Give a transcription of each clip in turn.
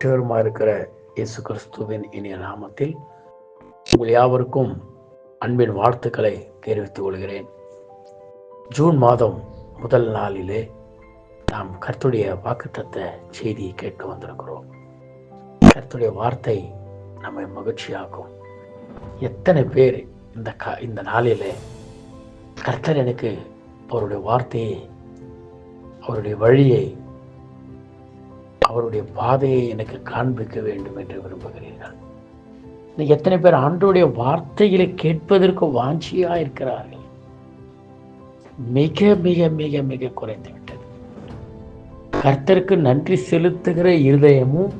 ரட்சகருமா இருக்கிற இயேசு கிறிஸ்துவின் இனிய நாமத்தில் உங்கள் யாவருக்கும் அன்பின் வாழ்த்துக்களை தெரிவித்துக் கொள்கிறேன். ஜூன் மாதம் முதல் நாளிலே நாம் கர்த்தருடைய வாக்குத்தத்த செய்தியை கேட்க வந்திருக்கிறோம். கர்த்தருடைய வார்த்தை நம்மை மகிழ்ச்சியாக்கும். எத்தனை பேர் இந்த நாளிலே கர்த்தர் எனக்கு அவருடைய வார்த்தையை, அவருடைய வழியை, அவருடைய பாதையை எனக்கு காண்பிக்க வேண்டும் என்று விரும்புகிறீர்கள்? எத்தனை பேர் ஆண்டவருடைய வார்த்தைகளை கேட்பதற்கு வாஞ்சியா இருக்கிறார்கள்? மிக மிக மிக மிக குறைந்து விட்டது. கர்த்தருக்கு நன்றி செலுத்துகிற இருதயமும்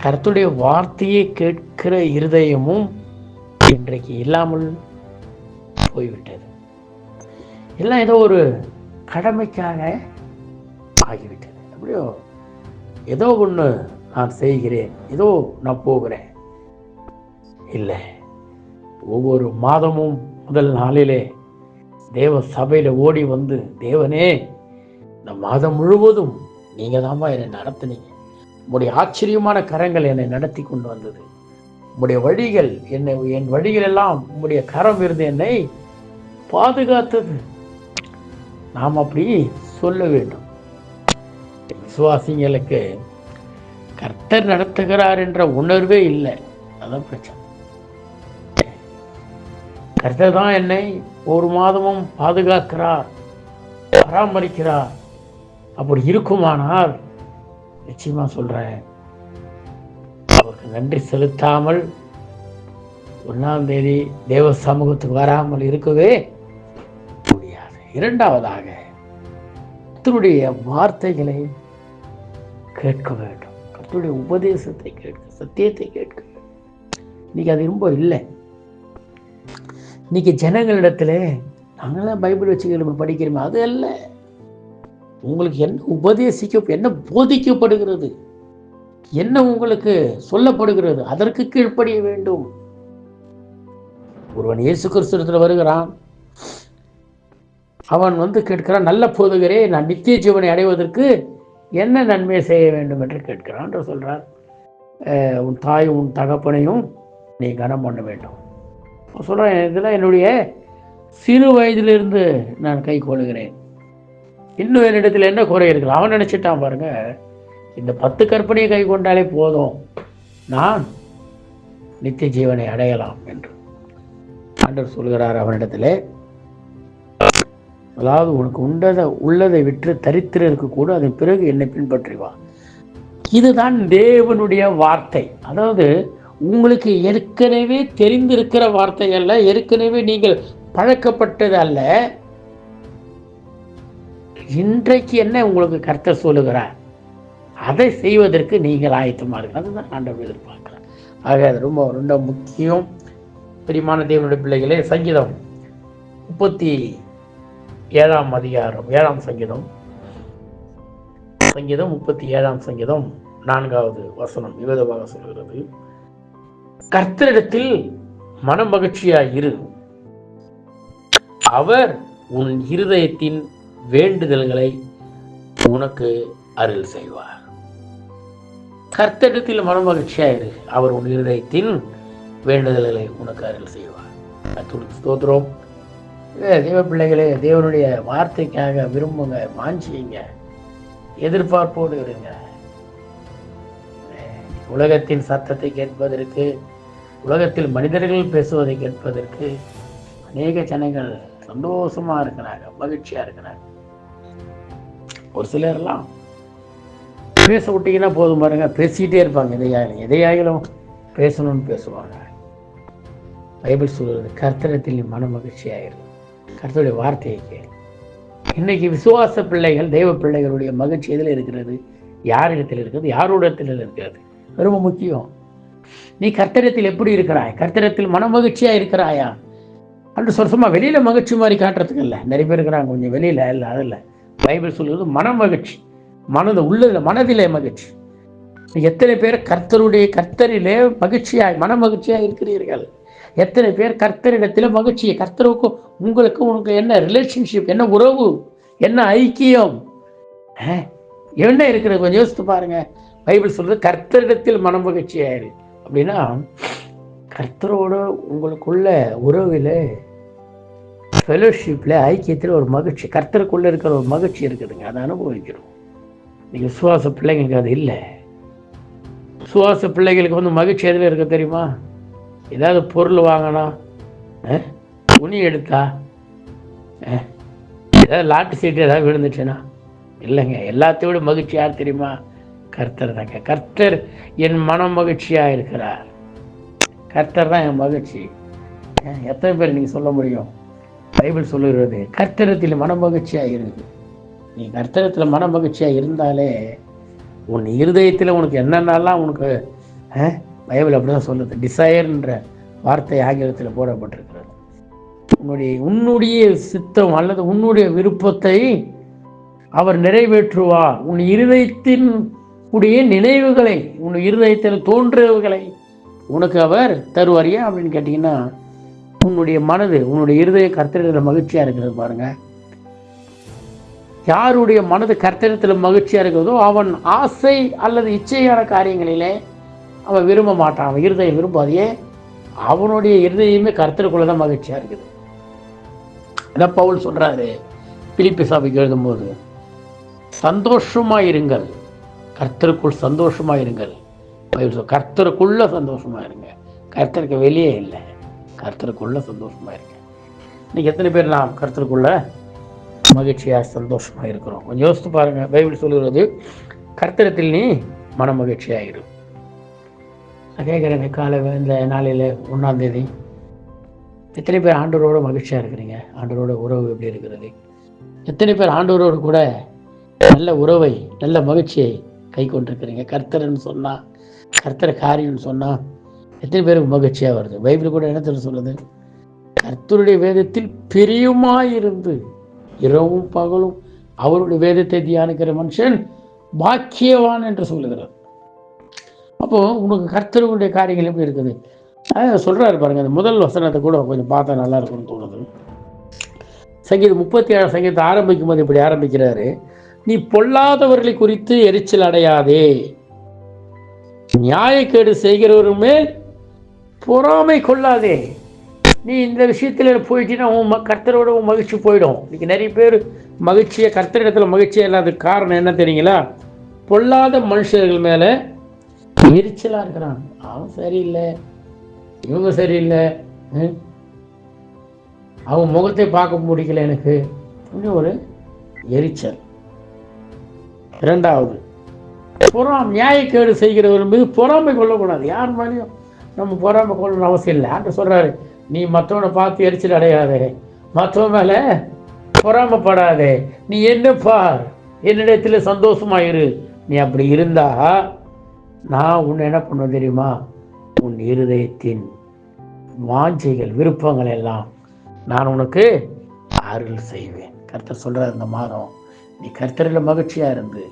கர்த்தருடைய வார்த்தையை கேட்கிற இருதயமும் இன்றைக்கு இல்லாமல் போய்விட்டது. எல்லாம் ஏதோ ஒரு கடமைக்காக ஆகிவிட்டது. அப்படியோ ஏதோ ஒன்று நான் செய்கிறேன், ஏதோ நான் போகிறேன். இல்லை, ஒவ்வொரு மாதமும் முதல் நாளிலே தேவ சபையில் ஓடி வந்து, தேவனே இந்த மாதம் முழுவதும் நீங்கள் தான்மா என்னை நடத்தினீங்க, உங்களுடைய ஆச்சரியமான கரங்கள் என்னை நடத்தி கொண்டு வந்தது, உங்களுடைய வழிகள் என் வழிகள் எல்லாம் உங்களுடைய கரம் இருந்து என்னை பாதுகாத்தது. நாம் அப்படி சொல்ல வேண்டும். விசுவாசிங்களுக்கு கர்த்தர் நடத்துகிறார் என்ற உணர்வே இல்லை. அதான் பிரச்சனை. கர்த்தர் தான் என்னை ஒரு மாதமும் பாதுகாக்கிறார், பராமரிக்கிறார். அப்படி இருக்குமானால் நிச்சயமா சொல்றேன், அவருக்கு நன்றி செலுத்தாமல் 1ஆம் தேதி தேவ சமூகத்துக்கு வராமல் இருக்கவே முடியாது. இரண்டாவதாக, கர்த்தருடைய வார்த்தைகளை கேட்க வேண்டும். கர்த்தருடைய உபதேசத்தை கேட்க, சத்தியத்தை கேட்க. இன்னைக்கு அது ரொம்ப இல்லை. இன்னைக்கு ஜனங்களிடத்துல நாங்களாம் பைபிள் வச்சு படிக்கிறோமே, அது அல்ல. உங்களுக்கு என்ன என்ன போதிக்கப்படுகிறது, என்ன உங்களுக்கு சொல்லப்படுகிறது, அதற்கு கீழ்ப்படிய வேண்டும். ஒருவன் இயேசு கிறிஸ்துவிடத்தில் வருகிறான். அவன் கேட்கிறான், நல்ல போதகரே, நான் நித்திய ஜீவனை அடைவதற்கு என்ன நன்மை செய்ய வேண்டும் என்று கேட்கிறான் என்று சொல்றார். உன் தாயும் உன் தகப்பனையும் நீ கனம் பண்ண வேண்டும் சொல்றேன். இதெல்லாம் என்னுடைய சிறு வயதிலிருந்து நான் கை கொள்கிறேன். இன்னும் என்னிடத்தில் என்ன குறை இருக்கலாம்? அவன் நினைச்சிட்டான் பாருங்க, இந்த 10 கற்பனையை கை கொண்டாலே போதும், நான் நித்திய ஜீவனை அடையலாம் என்று ஆண்டவர் சொல்கிறார் அவனிடத்திலே. அதாவது உனக்கு உள்ளதை விற்று தரித்திரருக்கு கூட அதன் பிறகு என்னை பின்பற்றி வா. இதுதான் தேவனுடைய வார்த்தை. அதாவது உங்களுக்கு ஏற்கனவே தெரிந்திருக்கிற வார்த்தை அல்ல, ஏற்கனவே நீங்கள் பழக்கப்பட்டது அல்ல. இன்றைக்கு என்ன உங்களுக்கு கர்த்தர் சொல்லுகிறார், அதை செய்வதற்கு நீங்கள் ஆயத்தமா இருக்கு. அதுதான் ஆண்டவர் எதிர்பார்க்கிறார். ஆக அது ரொம்ப ரொம்ப முக்கியம். பிரியமான தேவனுடைய பிள்ளைகளே, சங்கீதம் 37ஆம் அதிகாரம் 7ஆம் சங்கீதம் 37ஆம் சங்கீதம் 4வது வசனம் விவதமாக சொல்கிறது, கர்த்தரிடத்தில் மனமகிழ்ச்சியாய் இரு, அவர் உன் இருதயத்தின் வேண்டுதல்களை உனக்கு அருள் செய்வார். கர்த்தரிடத்தில் மனமகிழ்ச்சியாயிரு, அவர் உன் இருதயத்தின் வேண்டுதல்களை உனக்கு அருள் செய்வார். ஸ்தோத்திரம். தேவ பிள்ளைகளே, தேவனுடைய வார்த்தைக்காக விரும்புங்க, வாஞ்சிங்க, எதிர்பார்ப்போடு இருங்க. உலகத்தின் சத்தத்தை கேட்பதற்கு, உலகத்தில் மனிதர்கள் பேசுவதை கேட்பதற்கு அநேக ஜனங்கள் சந்தோஷமா இருக்கிறாங்க, மகிழ்ச்சியா இருக்கிறாங்க. ஒரு சிலர்லாம் பேச விட்டீங்கன்னா போதும் பாருங்க, பேசிக்கிட்டே இருப்பாங்க. எதையாயிலும் பேசணும்னு பேசுவாங்க. பைபிள் சொல்றது, கர்த்தரிடத்தில் நீ மன மகிழ்ச்சியாயிரு, கர்த்தருடைய வார்த்தையை கேள். இன்னைக்கு விசுவாச பிள்ளைகள், தெய்வ பிள்ளைகளுடைய மகிழ்ச்சி எதில் இருக்கிறது? யாரிடத்தில் இருக்கிறது? யாரோடத்தில் இருக்கிறது? ரொம்ப முக்கியம். நீ கர்த்தரிடத்தில் எப்படி இருக்கிறாய்? கர்த்தரிடத்தில் மன மகிழ்ச்சியா இருக்கிறாயா என்று சும்மா வெளியில மகிழ்ச்சி மாதிரி காட்டுறதுக்கு இல்லை. நிறைய பேர் இருக்கிறாங்க கொஞ்சம் வெளியில இல்லை, அதில் பைபிள் சொல்லுவது மன மகிழ்ச்சி, மனதிலே மகிழ்ச்சி. எத்தனை பேர் கர்த்தரிலே மகிழ்ச்சியாய் மன மகிழ்ச்சியா இருக்கிறீர்கள்? எத்தனை பேர் கர்த்தரிடத்தில் மகிழ்ச்சியை, கர்த்தருக்கும் உங்களுக்கு என்ன ரிலேஷன்ஷிப், என்ன உறவு, என்ன ஐக்கியம் என்ன இருக்கிறது? கொஞ்சம் யோசித்து பாருங்க. பைபிள் சொல்றது கர்த்தரிடத்தில் மனமகிழ்ச்சியாயிரு. அப்படின்னா கர்த்தரோட உங்களுக்குள்ள உறவில், ஃபெலோஷிப்பில், ஐக்கியத்தில் ஒரு மகிழ்ச்சி, கர்த்தருக்குள்ளே இருக்கிற ஒரு மகிழ்ச்சி இருக்குதுங்க. அதை அனுபவிக்கிறோம். நீங்கள் விசுவாச பிள்ளைங்களுக்கு அது இல்லை. விசுவாச பிள்ளைகளுக்கு மகிழ்ச்சி எதில் இருக்க தெரியுமா? ஏதாவது பொருள் வாங்கினா, துணி எடுத்தா, ஏதாவது லாட்டு சீட்டு ஏதாவது விழுந்துச்சுன்னா இல்லைங்க. எல்லாத்தையும் விட மகிழ்ச்சி யார் தெரியுமா? கர்த்தர் தாங்க. கர்த்தர் என் மன மகிழ்ச்சியாக இருக்கிறார். கர்த்தர் தான் என் மகிழ்ச்சி. எத்தனை பேர் நீங்கள் சொல்ல முடியும்? பைபிள் சொல்லுகிறது கர்த்தரத்தில் மன மகிழ்ச்சியாக இருக்குது. நீ கர்த்தரத்தில் மன மகிழ்ச்சியாக இருந்தாலே உன் இருதயத்தில் உனக்கு என்னென்னலாம் உனக்கு பைபிள் அப்படி தான் சொல்லுது. டிசையர்ன்ற வார்த்தை ஆங்கிலத்தில் போடப்பட்டிருக்கிறது. உன்னுடைய சித்தம் அல்லது உன்னுடைய விருப்பத்தை அவர் நிறைவேற்றுவார். உன் இருதயத்தின் உடைய நினைவுகளை, உன் இருதயத்தில் தோன்றுவர்களை உனக்கு அவர் தருவாரியா அப்படின்னு கேட்டிங்கன்னா, உன்னுடைய மனது, உன்னுடைய இருதய கர்த்தரிடத்தில் மகிழ்ச்சியாக இருக்கிறது பாருங்க. யாருடைய மனது கர்த்தரிடத்தில் மகிழ்ச்சியாக இருக்கிறதோ அவன் ஆசை அல்லது இச்சையான காரியங்களிலே அவன் விரும்ப மாட்டான். அவன் இருதயம் விரும்பாதையே. அவனுடைய இருதயமே கர்த்தருக்குள்ள தான் மகிழ்ச்சியாக இருக்குது. அதான் பவுல் சொல்றாரு பிலிப்பி சபைக்கு எழுதும்போது, சந்தோஷமாக இருங்கள், கர்த்தருக்குள் சந்தோஷமாக இருங்கள். கர்த்தருக்குள்ள சந்தோஷமாக இருங்க. கர்த்தருக்கு வெளியே இல்லை, கர்த்தருக்குள்ள சந்தோஷமாக இருங்க. இன்னைக்கு எத்தனை பேர் நாம் கர்த்தருக்குள்ள மகிழ்ச்சியாக சந்தோஷமாக இருக்கிறோம்? கொஞ்சம் யோசித்து பாருங்க. பைபிள் சொல்லுகிறது கர்த்தரத்தில் நீ மன மகிழ்ச்சியாயிரு. நான் கேட்குறேன், காலை இந்த நாளையில் 1ஆம் தேதி எத்தனை பேர் ஆண்டவரோட மகிழ்ச்சியாக இருக்கிறீங்க? ஆண்டவரோட உறவு எப்படி இருக்கிறது? எத்தனை பேர் ஆண்டவரோடு கூட நல்ல உறவை, நல்ல மகிழ்ச்சியை கை கொண்டிருக்கிறீங்க? கர்த்தர்ன்னு சொன்னால், கர்த்தர் காரியம்னு சொன்னால் எத்தனை பேருக்கு மகிழ்ச்சியாக வருது? பைபிள் கூட என்ன சொல்லுது? கர்த்தருடைய வேதத்தில் பிரியமாயிருந்து இரவும் பகலும் அவருடைய வேதத்தை தியானிக்கிற மனுஷன் பாக்கியவான் என்று சொல்லுகிறார். அப்போ உனக்கு கர்த்தருடைய காரியங்கள் எப்படி இருக்குது சொல்றாரு பாருங்க. அந்த முதல் வசனத்தை கூட கொஞ்சம் பார்த்தா நல்லா இருக்கும்னு தோணுது. சங்கீதம் 37 சங்கீதத்தை ஆரம்பிக்கும் போது இப்படி ஆரம்பிக்கிறாரு, நீ பொல்லாதவர்களை குறித்து எரிச்சல் அடையாதே, நியாயக்கேடு செய்கிறவர் மேல் பொறாமை கொள்ளாதே. நீ இந்த விஷயத்தில் போயிட்டீங்கன்னா உன் கர்த்தரோட உன் மகிழ்ச்சி போயிடும். இன்னைக்கு நிறைய பேர் மகிழ்ச்சியை, கர்த்தரிடத்தில் மகிழ்ச்சியாக இல்லாத காரணம் என்ன தெரியுங்களா? பொல்லாத மனுஷர்கள் மேலே எரிச்சலாக இருக்கிறான். அவன் சரியில்லை, இவங்க சரியில்லை, அவங்க முகத்தை பார்க்க முடியல எனக்கு, ஒரு எரிச்சல். இரண்டாவது, நியாயக்கேடு செய்கிறவர் மீது பொறாமை கொள்ளக்கூடாது. யார் மேலேயும் நம்ம பொறாமை கொள்ளணும் அவசியம் இல்லை. ஆண்டு சொல்றாரு, நீ மற்றவனை பார்த்து எரிச்சல் அடையாதே, மற்றவன் மேல பொறாமப்படாதே, நீ என்ன பார், என்னிடத்துல சந்தோஷமாயிரு. நீ அப்படி இருந்தா நான் உன்னை என்ன பண்ணுவேன் தெரியுமா? உன் இருதயத்தின் வாஞ்சைகள், விருப்பங்கள் எல்லாம் நான் உனக்கு அருள் செய்வேன். கர்த்தர் சொல்றாரு, இந்த மாதம் நீ கர்த்தரில் மகிழ்ச்சியா இருந்து,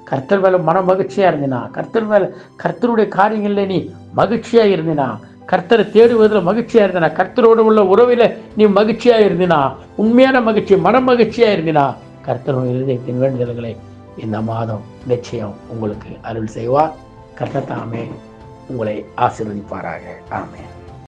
கர்த்தர் மேல மன மகிழ்ச்சியா இருந்தினா, கர்த்தர் மேல, கர்த்தருடைய காரியங்கள்ல நீ மகிழ்ச்சியா இருந்தினா, கர்த்தரை தேடுவதில் மகிழ்ச்சியா இருந்தினா, கர்த்தரோடு உள்ள உறவில நீ மகிழ்ச்சியா இருந்தினா, உண்மையான மகிழ்ச்சி, மன மகிழ்ச்சியா இருந்தினா, கர்த்தருடைய இருதயத்தின் வேண்டுதல்களை இந்த மாதம் நிச்சயம் உங்களுக்கு அருள் செய்வார். கர்த்தர் தாமே உங்களை ஆசீர்வதிப்பாராக. ஆமென்.